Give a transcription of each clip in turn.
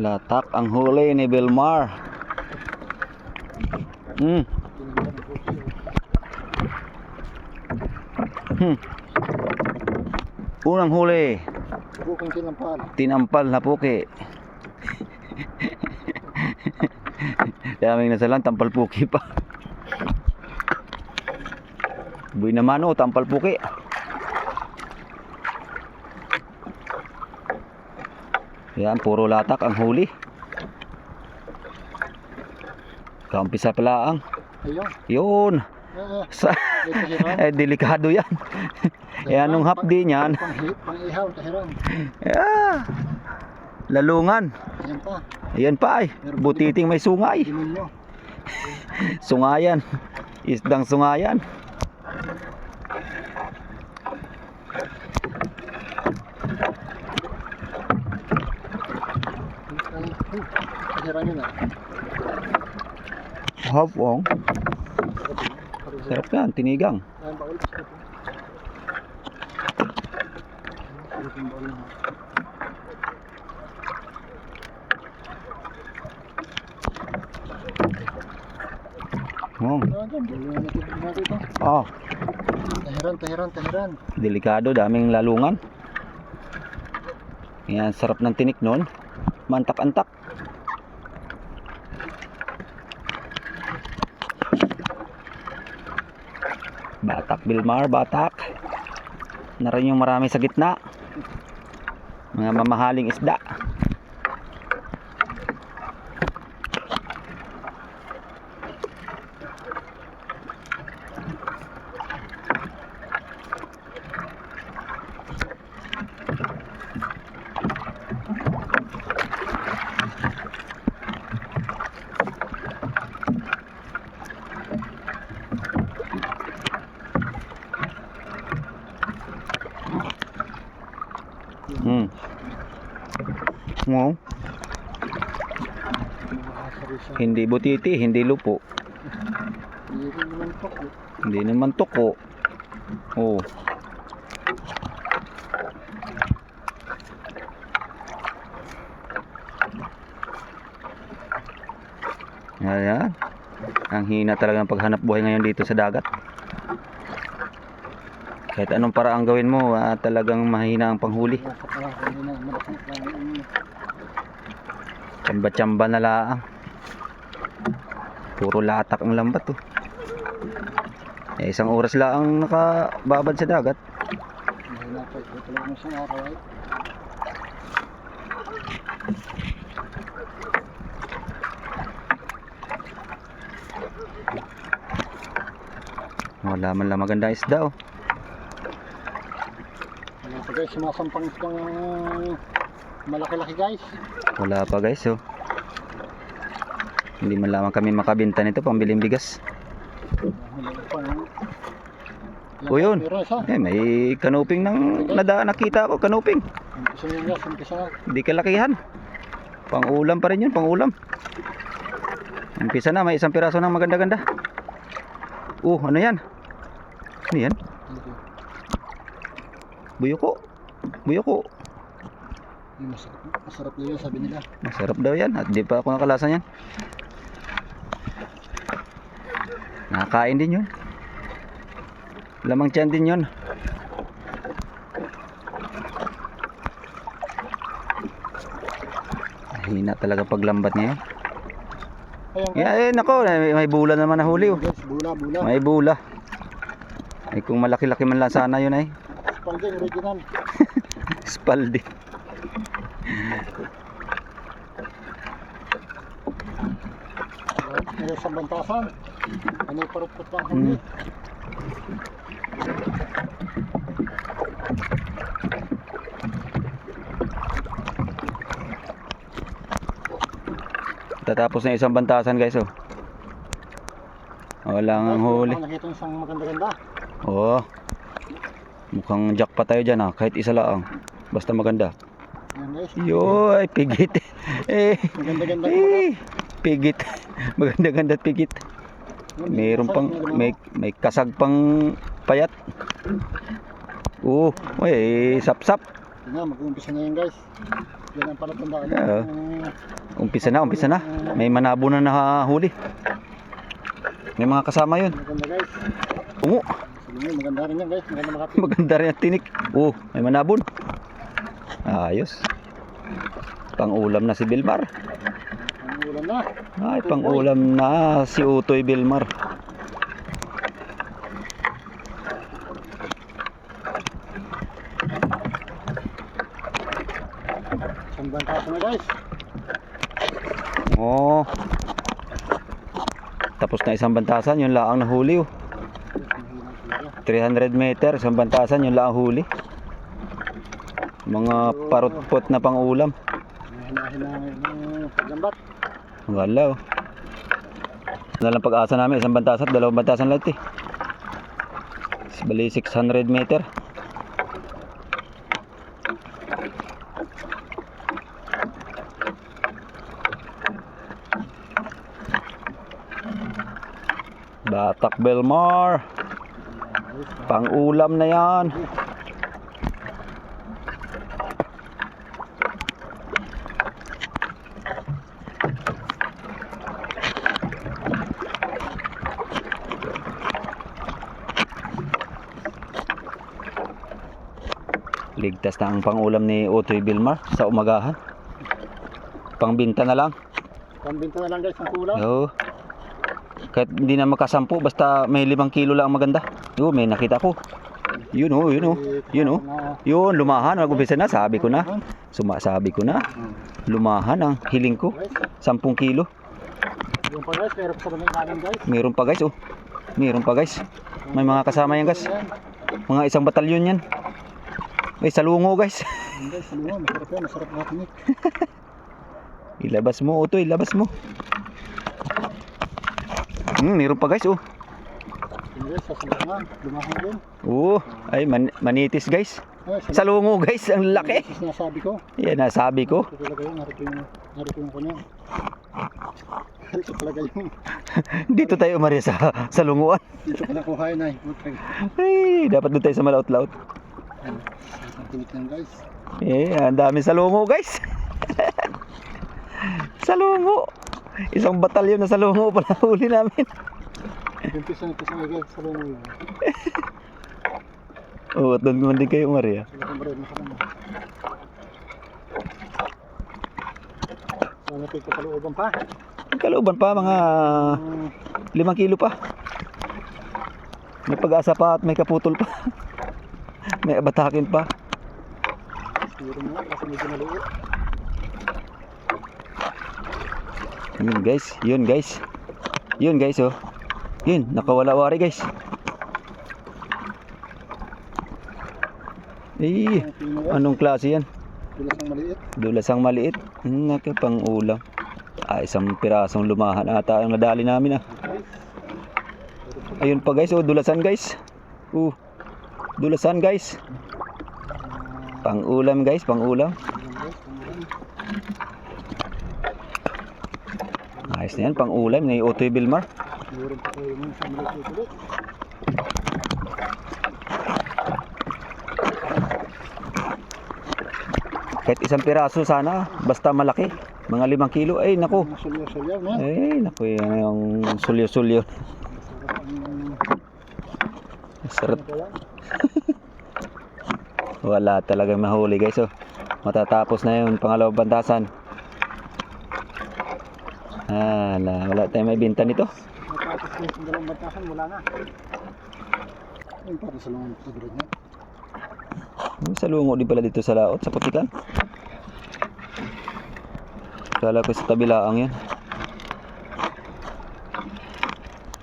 Latak ang huli ni Belmar. Unang huli. Bukong tinampal. Tinampal na puki. Daming nasalang tampal puki pa. Buhay naman o, tampal puki. Yan, puro latak ang huli. Kaumpisa pala ang. Ayun. Yun. Sa delikado yan. Anong hapdi niyan? Pang-ihaw, tahiran. Yeah. Lalungan. Ayan pa. Ayan pa ay. Butiting may sungay. Demonyo. Sungayan. Isdang sungayan. Tahiran yun ah. Hapong. Sarap yan, tinigang. Ayan pa ulit. Sarap yung baul mo. Oh, Tahiran. delikado, daming lalungan. Yan, sarap ng tinik nun. Mantak-antak. Batak Belmar, batak. Naroon yung marami sa gitna. Mga mamahaling isda. Wow. Hindi butiti, hindi lupo. Hindi naman toko. Oh. Ayan. Ang hina talaga ng paghanap buhay ngayon dito sa dagat. Kahit anong paraang gawin mo, talagang mahina ang panghuli. Tsamba-tsamba na laang. Puro latak ang lambat oh. Isang oras lang nakababad sa dagat. Wala man lang maganda isda oh. Wala pa guys, sumasampang isdang malaki-laki guys. Wala pa guys oh. Hindi man lamang kami makabenta nito pambiling bigas. O yun, may kanuping nang nakita ko, kanuping. Hindi kalakihan. Pang ulam pa rin yun, pang ulam. Umpisa na, may isang piraso ng maganda-ganda. Ano yan? Ano yan? Buyoko. Buyoko. Masarap daw yan, sabi nila. Masarap daw yan, at di pa ako nakalasan yan. Nakakain din yun. Lamang tiyan din yun. Hina talaga paglambat niya. Nako, may bula naman na huli oh. Bula. May bula. Ay kung malaki-laki man lang sana yun ay. Spalding original. Spalding. May isang bantasan. Ano parupot lang huli. Tatapos na isang bantasan guys oh. Wala nang huli. Nakita yung isang maganda-ganda. Oo. Mukhang jackpot tayo dyan ah. Kahit isa lang. Basta maganda. Yoy, pigit. Maganda-ganda. Pigit. Maganda-ganda at pigit. Mayroon pang may kasag pang payat. May sap-sap. Mag-uumpisa na yan guys. Yan ang palatandaan. Oo. Umpisa na. May manabo na nahuli. May mga kasama yun. Maganda guys. Ungo. Sabi mo, maganda rin yan guys. Maganda makapit. Maganda rin ang tinik. Oh, may manabon. Ayos. Pang-ulam na si Bilmar. Ang ulan na. Ay, pang-ulam na si Utoy Bilmar. Isang banta na guys. Oh. Tapos na isang bantasan, yun lang ang nahuli oh. 300 meter, isang bantasan, yun lang ang huli. Mga parutpot na pang-ulam. Hinahin ng paglambat. Wala oh. Nalang pag-asa namin, isang bantasan, dalawang bantasan lahat eh. Bali 600 meter. Batak Bilmar. Pang-ulam na yan. Ligtas na ang pang-ulam ni Utoy Bilmar sa umagahan. Pangbinta na lang. Pambinta na lang guys ang kulang. Oo. Kahit hindi na makasampu, basta may 5 kilo lang maganda. Yun, may nakita ko. Yun oh, yun oh. Yun oh. Yun, lumahan. Mag-umpisa na, sabi ko na. Sabi ko na. Lumahan ang hiling ko. 10 kilo. Yung pa guys, meron pa sa daming kanin guys. Meron pa guys oh. Meron pa guys. May mga kasama yan guys. Mga isang batalyon yan. May salungo guys. Guys, ano mo, masarap yan, masarap natin eh. Ilabas mo, Utoy, ilabas mo. Meron pa guys oh. Guys, sasalangan, lumahan din. Ay manitis guys. Ay, Salungo guys, ang laki. Sinasabi ko. Yan, nasabi ko. Ito talaga yun, narito yung kanya. Ito talaga yung, Dito tayo umari sa salunguan. dito ko nakuha yun ay. Ay, dapat doon tayo sa malaut-laut. Ang tinik lang guys. Ang dami salungo guys. Salungo. Isang batalyon na salungo pala huli namin. Yung pisang guys, sa lungo yun. Doon naman din kayo umari ah. Sila kang baril, masarap. Sana ito kalooban pa. Kalooban pa, mga 5 kilo pa. May pag-asa pa at may kaputol pa. May abatakin pa. Siguro nga, kasi medyo maliit. Yun guys, yun guys. Yun guys oh. Yun, nakawala-wari guys. Anong klase yan? Tulas ng maliit. Dulasang maliit. Nakapang ulam. Isang pirasong lumahan ata ang nadali namin ah. Ayun pa guys, dulasan guys. Dulasan guys. Pang-ulam guys, pang-ulam. Ayos na yan, pang-ulam ni Utoy Bilmar. Meron pa kayo mga sa maliit ulit. Kahit isang piraso sana, basta malaki. Mga 5 kilo, ay naku. Mga sulyo-sulyo na. Ay naku, yan yung sulyo-sulyo. Sarap. Wala talagang mahuli guys oh. Matatapos na yun, pangalawang bantasan. Wala tayong may binta nito. Matapos na yung dalawang batasan, wala na. Ayun pa rin sa lungo sa grid niya. Sa lungo din pala dito sa laot, sa Putikan. Kala ko sa tabilaang yan.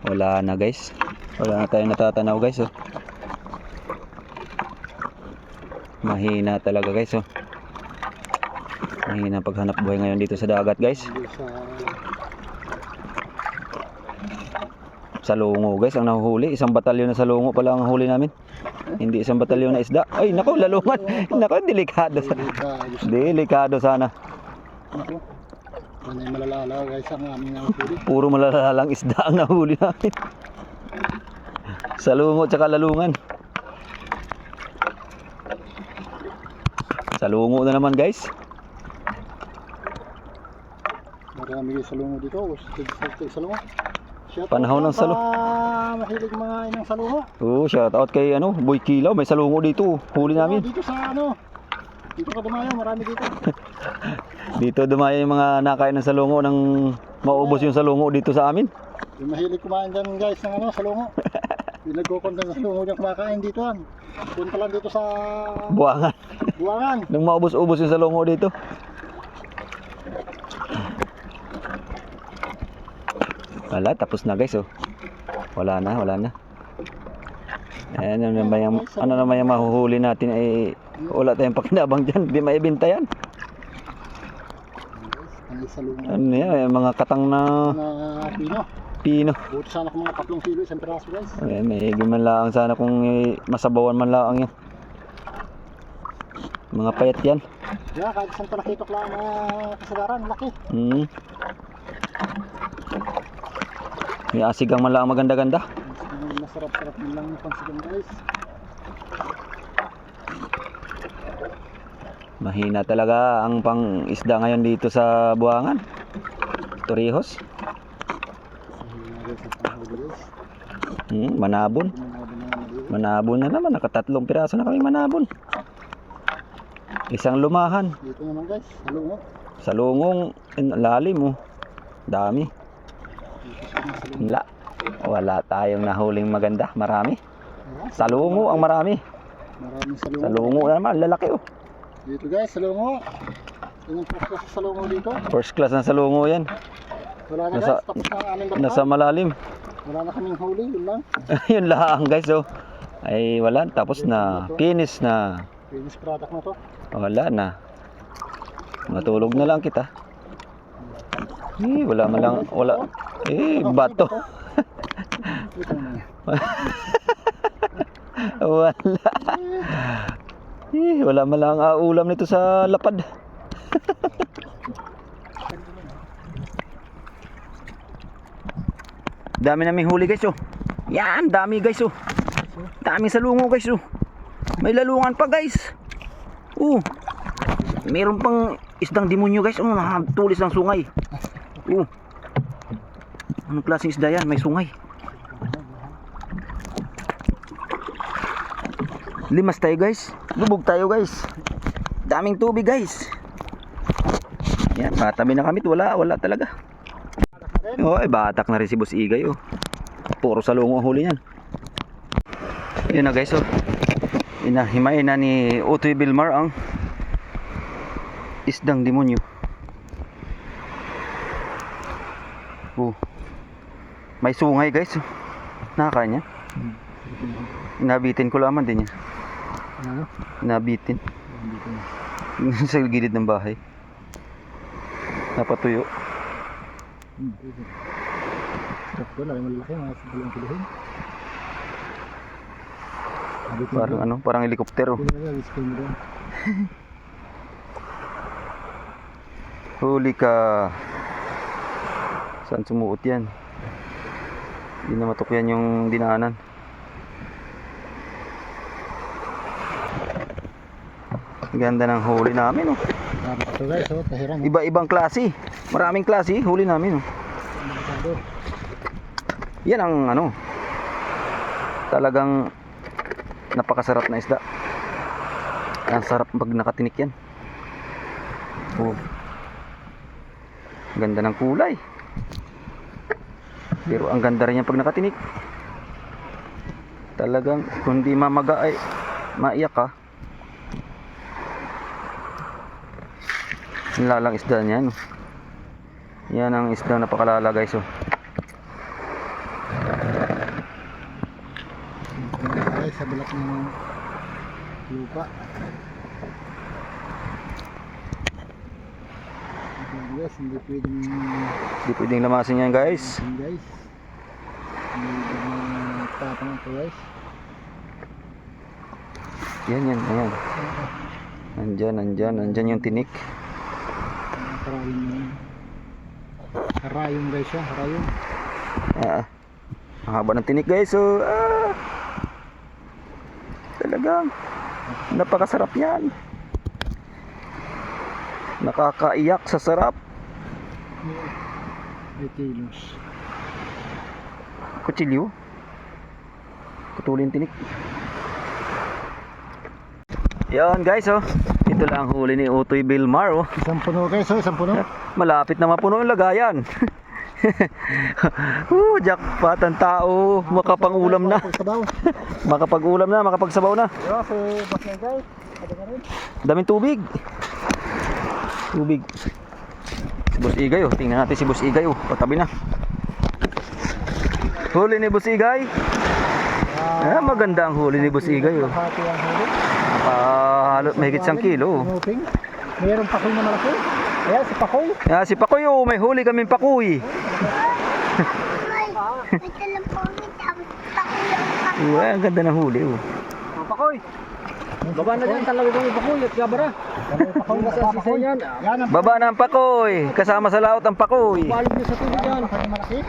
Wala na guys. Wala na tayong natatanaw guys oh. Mahina talaga guys oh. Mahina paghanap buhay ngayon dito sa dagat guys. Salungo guys ang nahuhuli. Isang batalyon na salungo pala ang huli namin. Hindi isang batalyon na isda. Ay nako, lalungan. Nako, delikado. Delikado sana. Nako. Ano yung malalala guys ang aming nahuli. Puro malalalang isda ang nahuli namin. Salungo tsaka lalungan. Salungo na naman guys. Marami kayo salungo dito. Salungo. Panahon ng salungo. Mahilig mga inang salungo. Oo, shout out kay Boy Kilaw, may salungo dito. Huli namin. Dito sa dito ka dumayo, marami dito. Dito dumayo yung mga nakain ng salungo nang maubos yung salungo dito sa amin. Yung mahilig kumain dyan guys ng salungo. Yung nagkukonta ng salungo dyan kumakain dito yan. Punta lang dito sa Buwangan. Buwangan. Nang maubos-ubos yung salungo dito. Wala, tapos na guys, oh. Wala na. Ayan, ano naman yung mahuhuli natin ay wala tayong pakinabang dyan. Di maibenta yan. Ano yan, mga katang na pino. Buti sana kung mga 3 kilo isang piraso guys. Ayan, may man lang sana kung masabawan man lang yan. Mga payat yan. Yeah, kahit isang talakitok lang mga kasagaran, laki. May asigang man lang maganda-ganda. Masarap-sarap man lang yung pansigang guys. Mahina talaga ang pang-isda ngayon dito sa Buwangan. Torrijos. Manabon. Manabon na naman. Nakatatlong piraso na kami manabon. Isang lumahan. Dito naman guys, salungo. Salungong lalim, oh. Dami. Wala tayong nahuling maganda. Marami. Salungo ang marami. Maraming salungo. Salungo naman, lalaki, oh. Dito guys, salungo. Yung first class sa salungo dito. First class ng salungo yan. Wala na guys, tapos na ang aming Nasa malalim. Wala na kaming huli, yun lang. Yun lang guys, oh. Ay wala, tapos na. Finish na. Finish product na to. Wala na. Matulog na lang kita. Wala man lang, wala. Bato. Wala. Wala man lang ulam nito sa lapad. Dami naming huli guys, oh. Yan, dami guys, oh. Dami salungo guys, oh. May lalungan pa guys. Meron pang isdang demonyo guys, oh, nakatulis ng sungay. Anong klaseng isda yan? May sungay. Limas tayo guys. Lubog tayo guys. Daming tubig guys. Yan, matabi na kami. Wala talaga. Batak na rin si Boss Igay, oh. Puro salungo huli yan. Yun na guys, oh. Himay na ni Utoy Vilmar ang isdang demonyo. May sungay guys, oh. Nakakanya. Nabitin ko lamang din yan. Nabitin. Sa gilid ng bahay. Napatuyo. Parang helikopter, oh. Huli ka. Saan sumuot yan? Hindi na matukyan yung dinaanan. Ganda ng huli namin, oh. Iba-ibang klase. Maraming klase huli namin, oh. Yan ang talagang napakasarap na isda. Ang sarap pag nakatinik yan. Ganda ng kulay. Pero ang ganda rin yan pag nakatinik. Talagang kung di mamaga ay maiyak ka. Lalang isda niyan. Yan ang isda na pakalala guys, oh. Sa balat ng lupa. Yes, hindi pwedeng lamasin yan guys. Guys. Tapang ito guys. Yan. Nandyan yung tinik. Harayong guys siya, harayong. Ang haba ng tinik guys, so talagang napakasarap yan. Nakakaiyak sa sarap. 8 kilos. Kutsilyo. Putulin tinik. Yan guys, oh. Ito lang huli ni Utoy Vilmar, oh. Isang puno guys, oh, isang puno. Malapit na mapuno yung lagayan. Jackpot ang tao. Makapangulam na. Makapag-ulam na, makapagsabaw na. Diba, si Boss Igay. Ada na rin. Daming tubig. Tubig. Si Boss Igay, oh. Tingnan natin si Boss Igay, oh. Patabi na. Huli ni Boss Igay. Maganda ang huli ni Boss Igay, oh. Hati ang huli. Halot mahigit 1 kilo. Kanuping. Mayroong pakoy na malaki. Ayan, si pakoy. Si Pakoy, oh. May huli kaming pakoy. Ang ganda ng huli, oh. Pakoy. Baba na dyan talaga kung ipakuy at gabara. Pakoy na sa pakoy. Yan ang Baba na ang pakoy. Kasama sa laot ang pakoy. Balik niyo sa tubig yan. pakoy malaki.